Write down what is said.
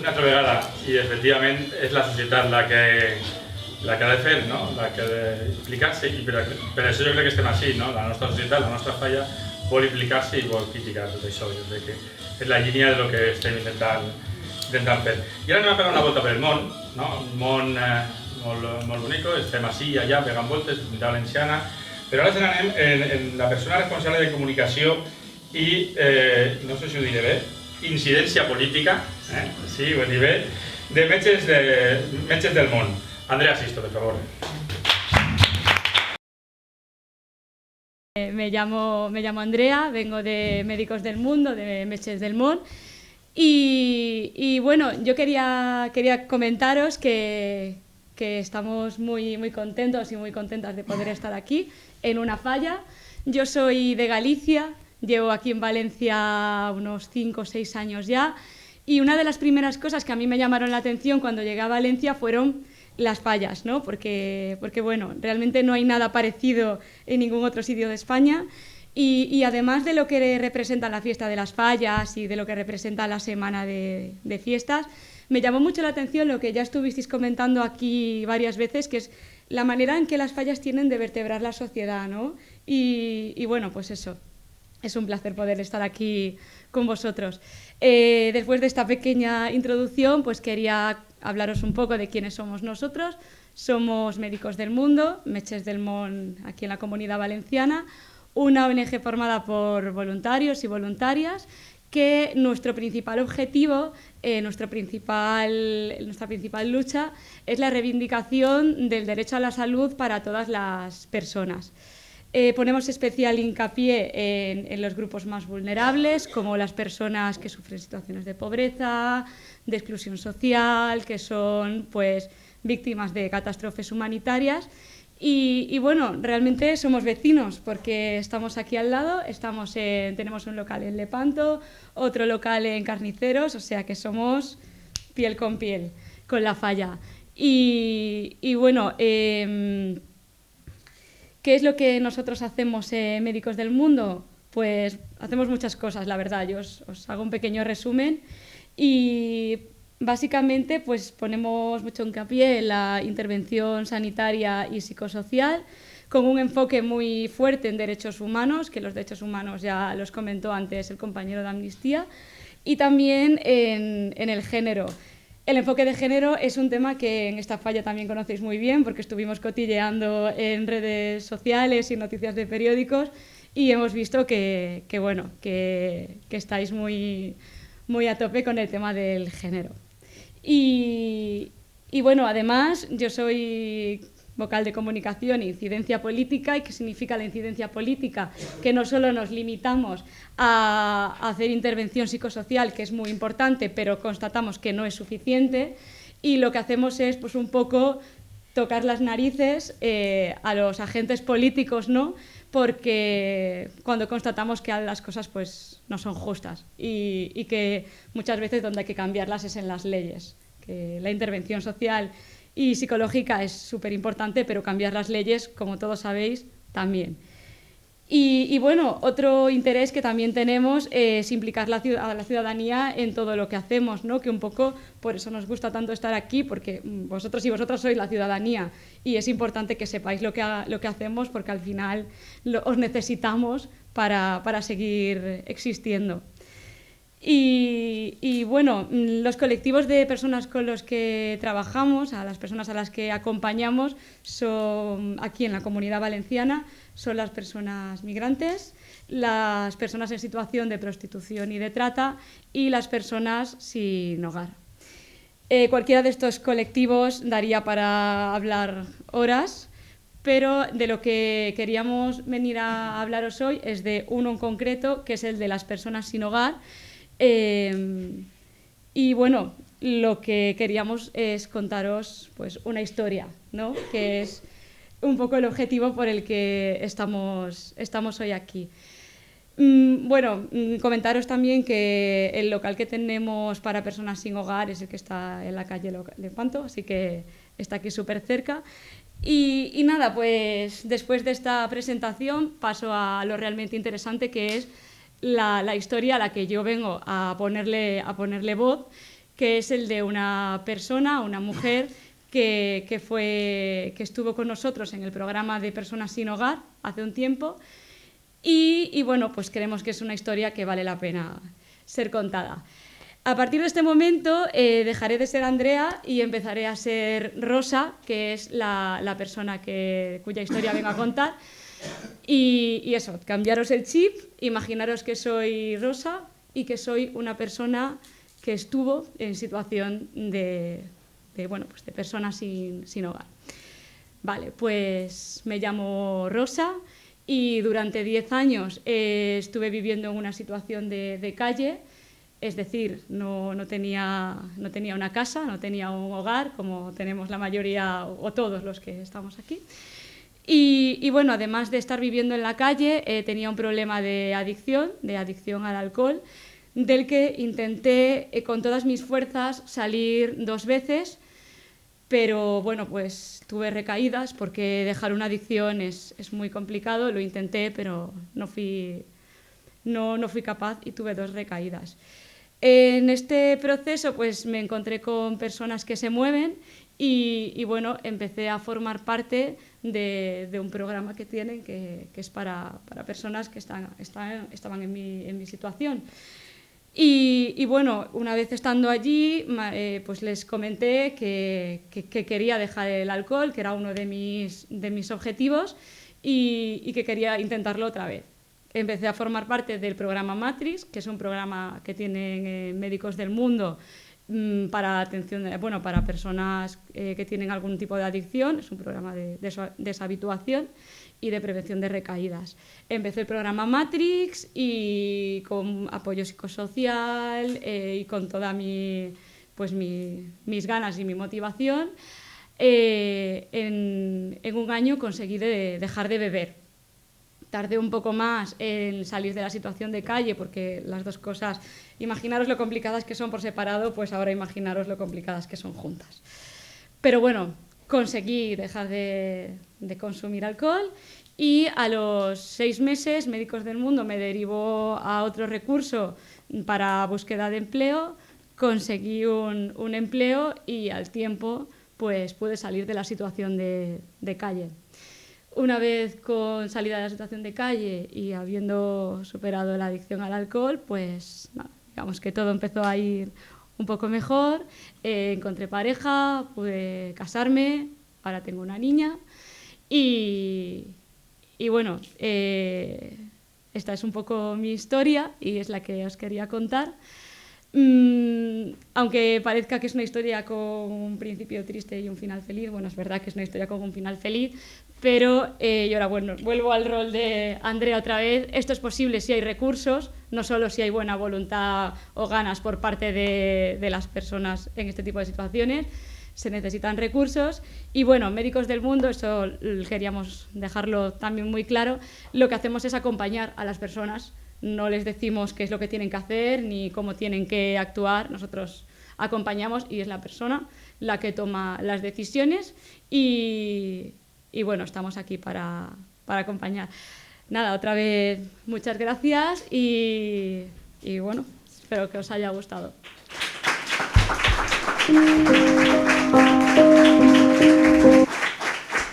una altra vegada, i efectivament és la societat la que ha de fer, no? La que ha d'implicar-se, i per això jo crec que estem així, no? La nostra societat, la nostra falla, vol implicar-se i vol criticar tot això. Jo crec que és la línia del que estem intentant fer. I ara anem a pegar una volta per el món, no? Un món molt bonic, estem així i allà pegant voltes, Comunitat Valenciana, però ara anem en la persona responsable de comunicació i, no sé si ho diré bé, incidència política, sí, ho he dit bé, de Metges del Món. Andrea Sisto, por favor. Me llamo Andrea, vengo de Médicos del Mundo, de Metges del Món, y bueno, yo quería comentaros que estamos muy contentos y muy contentas de poder estar aquí en una falla. Yo soy de Galicia, llevo aquí en Valencia unos 5 o 6 años ya, y una de las primeras cosas que a mí me llamaron la atención cuando llegué a Valencia fueron las fallas, ¿no? Porque bueno, realmente no hay nada parecido en ningún otro sitio de España, y además de lo que representa la fiesta de las fallas y de lo que representa la semana de fiestas, me llamó mucho la atención lo que ya estuvisteis comentando aquí varias veces, que es la manera en que las fallas tienen de vertebrar la sociedad, ¿no? Y bueno, pues eso, es un placer poder estar aquí con vosotros. Después de esta pequeña introducción, pues quería hablaros un poco de quiénes somos nosotros. Somos Médicos del Mundo, Metges del Món, aquí en la Comunidad Valenciana, una ONG formada por voluntarios y voluntarias, que nuestro principal objetivo, nuestra principal lucha es la reivindicación del derecho a la salud para todas las personas. Ponemos especial hincapié en los grupos más vulnerables, como las personas que sufren situaciones de pobreza, de exclusión social, que son pues víctimas de catástrofes humanitarias. Y bueno, realmente somos vecinos porque estamos aquí al lado, tenemos un local en Lepanto, otro local en Carniceros, o sea que somos piel con la falla. Y bueno, ¿qué es lo que nosotros hacemos Médicos del Mundo? Pues hacemos muchas cosas, la verdad. Yo os hago un pequeño resumen y básicamente pues ponemos mucho hincapié en la intervención sanitaria y psicosocial, con un enfoque muy fuerte en derechos humanos, que los derechos humanos ya los comentó antes el compañero de Amnistía, y también en el género. El enfoque de género es un tema que en esta falla también conocéis muy bien, porque estuvimos cotilleando en redes sociales y noticias de periódicos y hemos visto que estáis muy a tope con el tema del género. Y bueno, además yo soy vocal de comunicación e incidencia política. ¿Y qué significa la incidencia política? Que no solo nos limitamos a hacer intervención psicosocial, que es muy importante, pero constatamos que no es suficiente, y lo que hacemos es pues un poco tocar las narices a los agentes políticos, ¿no? Porque cuando constatamos que las cosas pues no son justas y que muchas veces donde hay que cambiarlas es en las leyes, que la intervención social y psicológica es súper importante, pero cambiar las leyes, como todos sabéis, también. Y bueno, otro interés que también tenemos es implicar a la ciudadanía en todo lo que hacemos, ¿no? Que un poco por eso nos gusta tanto estar aquí, porque vosotros y vosotras sois la ciudadanía y es importante que sepáis lo que hacemos, porque al final os necesitamos para seguir existiendo. Y bueno, los colectivos de personas con los que trabajamos, a las personas a las que acompañamos, son aquí en la Comunidad Valenciana, son las personas migrantes, las personas en situación de prostitución y de trata y las personas sin hogar. Cualquiera de estos colectivos daría para hablar horas, pero de lo que queríamos venir a hablaros hoy es de uno en concreto, que es el de las personas sin hogar. Y bueno, lo que queríamos es contaros pues una historia, ¿no? Que es un poco el objetivo por el que estamos hoy aquí. Bueno, comentaros también que el local que tenemos para personas sin hogar es el que está en la calle Lepanto, así que está aquí súper cerca. Y nada, pues después de esta presentación paso a lo realmente interesante, que es la historia a la que yo vengo a ponerle voz, que es el de una persona, una mujer, que estuvo con nosotros en el programa de Personas sin Hogar hace un tiempo y bueno, pues creemos que es una historia que vale la pena ser contada. A partir de este momento dejaré de ser Andrea y empezaré a ser Rosa, que es la persona cuya historia vengo a contar. Y eso, cambiaros el chip, imaginaros que soy Rosa y que soy una persona que estuvo en situación de personas sin hogar. Vale, pues me llamo Rosa y durante 10 años estuve viviendo en una situación de calle. Es decir, no tenía una casa, no tenía un hogar, como tenemos la mayoría o todos los que estamos aquí. Y bueno, además de estar viviendo en la calle, tenía un problema de adicción al alcohol, del que intenté con todas mis fuerzas salir 2 veces, pero bueno, pues tuve recaídas porque dejar una adicción es muy complicado. Lo intenté, pero no fui capaz y tuve 2 recaídas. En este proceso pues me encontré con personas que se mueven y bueno, empecé a formar parte de un programa que tienen que es para personas que estaban en mi situación. Y bueno, una vez estando allí, pues les comenté que quería dejar el alcohol, que era uno de mis objetivos y que quería intentarlo otra vez. Empecé a formar parte del programa Matrix, que es un programa que tienen Médicos del Mundo para atención, para personas que tienen algún tipo de adicción. Es un programa de deshabituación y de prevención de recaídas. Empecé el programa Matrix y con apoyo psicosocial y con toda mis ganas y mi motivación. En un año conseguí dejar de beber. Tardé un poco más en salir de la situación de calle porque las 2 cosas, imaginaros lo complicadas que son por separado, pues ahora imaginaros lo complicadas que son juntas. Pero bueno, conseguí dejar de consumir alcohol y a los 6 meses Médicos del Mundo me derivó a otro recurso para búsqueda de empleo, conseguí un empleo y al tiempo pues pude salir de la situación de calle. Una vez con salida de la situación de calle y habiendo superado la adicción al alcohol, pues digamos que todo empezó a ir un poco mejor. Encontré pareja, pude casarme, ahora tengo una niña y bueno, esta es un poco mi historia y es la que os quería contar. Aunque parezca que es una historia con un principio triste y un final feliz, bueno, es verdad que es una historia con un final feliz, pero y ahora bueno, vuelvo al rol de Andrea otra vez. Esto es posible si hay recursos, no solo si hay buena voluntad o ganas por parte de las personas en este tipo de situaciones. Se necesitan recursos y bueno, Médicos del Mundo, eso queríamos dejarlo también muy claro, lo que hacemos es acompañar a las personas. No les decimos qué es lo que tienen que hacer ni cómo tienen que actuar. Nosotros acompañamos y es la persona la que toma las decisiones y bueno, estamos aquí para acompañar. Nada, otra vez muchas gracias y bueno, espero que os haya gustado.